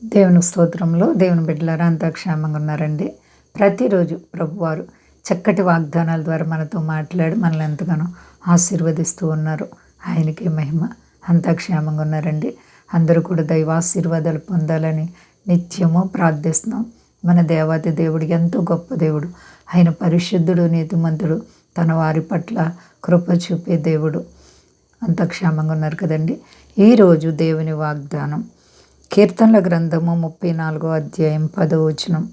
దేవుని స్తోత్రంలో దేవుని బిడ్డలారా అంతా క్షేమంగా ఉన్నారండి. ప్రతిరోజు ప్రభువారు చక్కటి వాగ్దానాల ద్వారా మనతో మాట్లాడి మనల్ని ఎంతగానో ఆశీర్వదిస్తూ ఉన్నారు. ఆయనకే మహిమ. అంతా క్షేమంగా ఉన్నారండి. అందరూ కూడా దైవాశీర్వాదాలు పొందాలని నిత్యము ప్రార్థిస్తున్నాం. మన దేవాతి దేవుడు ఎంతో గొప్ప దేవుడు. ఆయన పరిశుద్ధుడు, నీతిమంతుడు, తన వారి పట్ల కృప చూపే దేవుడు. అంత క్షేమంగా ఉన్నారు కదండి. ఈరోజు దేవుని వాగ్దానం కీర్తనల గ్రంథము 34వ అధ్యాయం 10వ వచనం.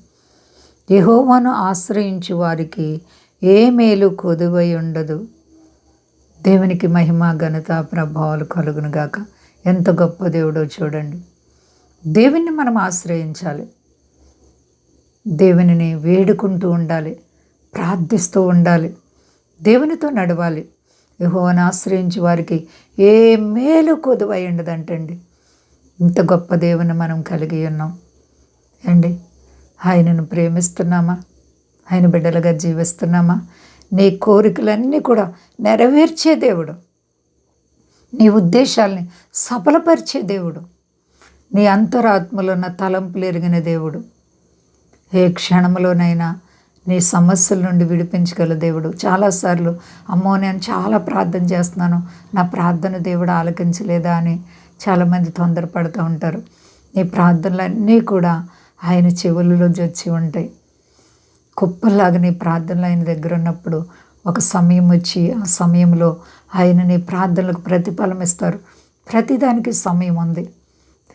యెహోవాను ఆశ్రయించు వారికి ఏ మేలు కొదువై ఉండదు. దేవునికి మహిమ, ఘనత, ప్రభావాలు కలుగును గాక. ఎంత గొప్ప దేవుడో చూడండి. దేవుణ్ణి మనం ఆశ్రయించాలి. దేవునిని వేడుకుంటూ ఉండాలి, ప్రార్థిస్తూ ఉండాలి, దేవునితో నడవాలి. యెహోవాను ఆశ్రయించు వారికి ఏ మేలు కొదువై ఉండదంటండి. ఇంత గొప్ప దేవుని మనం కలిగి ఉన్నాం అండి. ఆయనను ప్రేమిస్తున్నామా? ఆయన బిడ్డలుగా జీవిస్తున్నామా? నీ కోరికలన్నీ కూడా నెరవేర్చే దేవుడు, నీ ఉద్దేశాల్ని సఫలపరిచే దేవుడు, నీ అంతరాత్మలో ఉన్న తలంపులు ఎరిగిన దేవుడు, ఏ క్షణంలోనైనా నీ సమస్యల నుండి విడిపించగల దేవుడు. చాలాసార్లు అమ్మో నేను చాలా ప్రార్థన చేస్తున్నాను, నా ప్రార్థన దేవుడు ఆలకించలేదా అని చాలామంది తొందరపడుతూ ఉంటారు. నీ ప్రార్థనలన్నీ కూడా ఆయన చెవులలో జొచ్చి ఉంటాయి. కుప్పల్లాగా నీ ప్రార్థనలు ఆయన దగ్గర ఉన్నప్పుడు ఒక సమయం వచ్చి ఆ సమయంలో ఆయన నీ ప్రార్థనలకు ప్రతిఫలం ఇస్తారు. ప్రతిదానికి సమయం ఉంది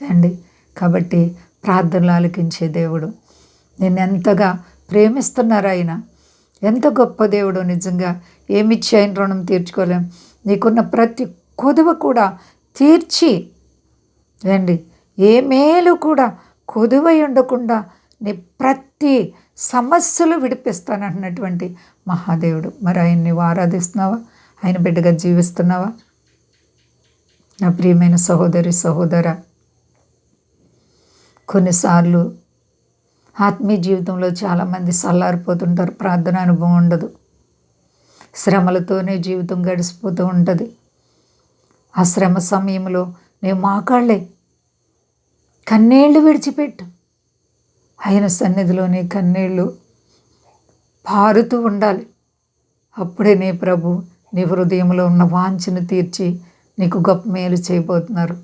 అండి. కాబట్టి ప్రార్థనలు ఆలకించే దేవుడు. నేను ఎంతగా ప్రేమిస్తున్నారు ఆయన. ఎంత గొప్ప దేవుడు. నిజంగా ఏమిచ్చి ఆయన రుణం తీర్చుకోలేం. నీకున్న ప్రతి కొదువ కూడా తీర్చి రండి, ఏ మేలు కూడా కొదువై ఉండకుండా నీ ప్రతి సమస్యలు విడిపిస్తానంటున్నటువంటి మహాదేవుడు. మరి ఆయన్ని నీవు ఆరాధిస్తున్నావా? ఆయన బిడ్డగా జీవిస్తున్నావా? నా ప్రియమైన సహోదరి, సహోదర, కొన్నిసార్లు ఆత్మీయ జీవితంలో చాలామంది సల్లారిపోతుంటారు. ప్రార్థన అనుభవం ఉండదు. శ్రమలతోనే జీవితం గడిచిపోతూ ఉంటుంది. ఆ శ్రమ సమయంలో నేను మోకాళ్ళే కన్నీళ్లు విడిచిపెట్టు. ఆయన సన్నిధిలోని కన్నీళ్ళు పారుతూ ఉండాలి. అప్పుడే నీ ప్రభు నీ హృదయంలో ఉన్న వాంఛను తీర్చి నీకు గొప్ప మేలు చేయబోతున్నారు.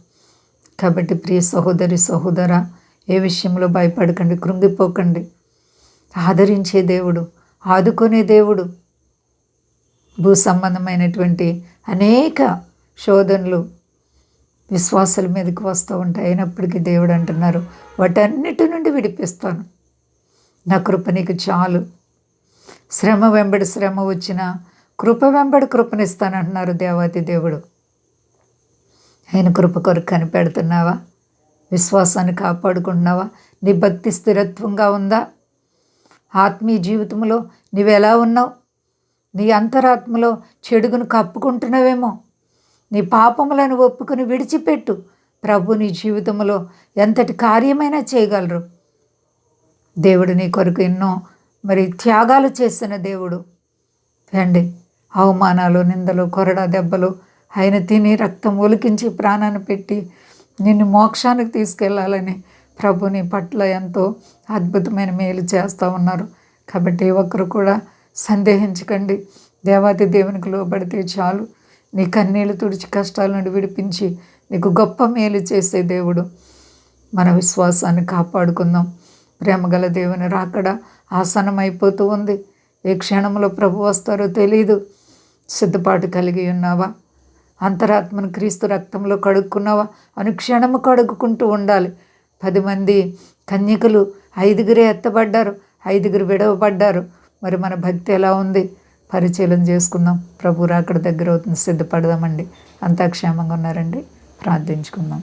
కాబట్టి ప్రియ సహోదరి, సహోదర, ఏ విషయంలో భయపడకండి, కృంగిపోకండి. ఆదరించే దేవుడు, ఆదుకునే దేవుడు. భూ సంబంధమైనటువంటి అనేక శోధనలు విశ్వాసాల మీదకి వస్తూ ఉంటాయి. అయినప్పటికీ దేవుడు అంటున్నారు, వాటన్నిటి నుండి విడిపిస్తాను, నా కృప నీకు చాలు. శ్రమ వెంబడి శ్రమ వచ్చినా కృప వెంబడి కృపనిస్తానంటున్నారు దేవాతి దేవుడు. ఆయన కృప కొరకు కనిపెడుతున్నావా? విశ్వాసాన్ని కాపాడుకుంటున్నావా? నీ భక్తి స్థిరత్వంగా ఉందా? ఆత్మీయ జీవితంలో నీవెలా ఉన్నావు? నీ అంతరాత్మలో చెడుగును కప్పుకుంటున్నావేమో. నీ పాపములను ఒప్పుకుని విడిచిపెట్టు. ప్రభు నీ జీవితంలో ఎంతటి కార్యమైనా చేయగలరు. దేవుడు నీ కొరకు ఎన్నో త్యాగాలు చేసిన దేవుడు అండి. అవమానాలు, నిందలు, కొరడా దెబ్బలు ఆయన తిని రక్తం ఒలికించి ప్రాణాన్ని పెట్టి నిన్ను మోక్షానికి తీసుకెళ్లాలని ప్రభు నీ పట్ల ఎంతో అద్భుతమైన మేలు చేస్తూ ఉన్నారు. కాబట్టి ఒక్కరు కూడా సందేహించకండి. దేవాతి దేవునికి లోబడితే చాలు. నీ కన్నీళ్లు తుడిచి కష్టాల నుండి విడిపించి నీకు గొప్ప మేలు చేసే దేవుడు. మన విశ్వాసాన్ని కాపాడుకుందాం. ప్రేమగల దేవుని రాకడ ఆసన్నమైపోతూ ఉంది. ఏ క్షణంలో ప్రభు వస్తారో తెలీదు. సిద్ధపాటు కలిగి ఉన్నావా? అంతరాత్మను క్రీస్తు రక్తంలో కడుక్కున్నావా? అనుక్షణము కడుక్కుంటూ ఉండాలి. 10 మంది కన్యకలు 5గురే ఎత్తబడ్డారు, 5గురు విడవబడ్డారు. మరి మన భక్తి ఎలా ఉంది? పరిచయం చేసుకుందాం. ప్రభు రాకడ దగ్గర అవుతుంది, సిద్ధపడదామండి. అంతా క్షేమంగా ఉన్నారండి. ప్రార్థించుకుందాం.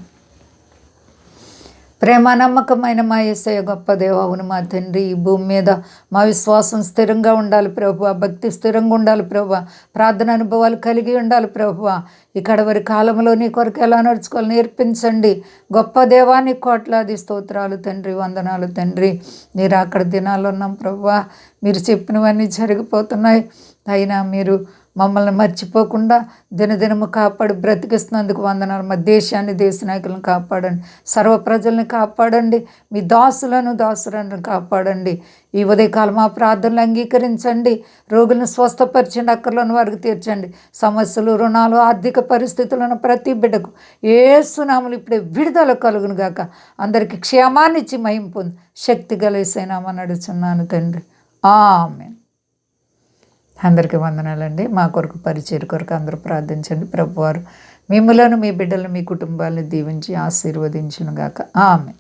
ప్రేమ నమ్మకమైన మా యేసయ్య గొప్ప దేవ, అవును మా తండ్రి, ఈ భూమి మీద మా విశ్వాసం స్థిరంగా ఉండాలి ప్రభు. భక్తి స్థిరంగా ఉండాలి ప్రభు. ప్రార్థన అనుభవాలు కలిగి ఉండాలి ప్రభు. ఈ కడవరి కాలంలో నీ కొరకు ఎలా నడుచుకోవాలి నేర్పించండి. గొప్ప దేవాన్ని కోట్లాది స్తోత్రాలు తండ్రి, వందనాలు తండ్రి. మీరు అక్కడ దినాల్లో ఉన్నాం ప్రభు. మీరు చెప్పినవన్నీ జరిగిపోతున్నాయి. అయినా మీరు మమ్మల్ని మర్చిపోకుండా దినదినము కాపాడి బ్రతికిస్తున్నందుకు వందనాలు. మా దేశాన్ని, దేశ నాయకులను కాపాడండి. సర్వ ప్రజల్ని కాపాడండి. మీ దాసులను కాపాడండి. ఈ ఉదయకాలం మా ప్రార్థనలు అంగీకరించండి. రోగులను స్వస్థపరచండి. అక్కర్లను వారికి తీర్చండి. సమస్యలు, రుణాలు, ఆర్థిక పరిస్థితులను ప్రతి బిడ్డకు యేసు నామములో ఇప్పుడే విడుదల కలుగును గాక. అందరికీ క్షేమాన్ని ఇచ్చి మహిమ పొంది శక్తి గల యేసయ్య నామమున అడుగుచున్నాను తండ్రి. ఆమేన్. అందరికీ వందనాలండి. మా కొరకు పరిచర్య కొరకు అందరూ ప్రార్థించండి. ప్రభువారు మిమ్ములను, మీ బిడ్డలను, మీ కుటుంబాలను దీవించి ఆశీర్వదించును గాక. ఆమేన్.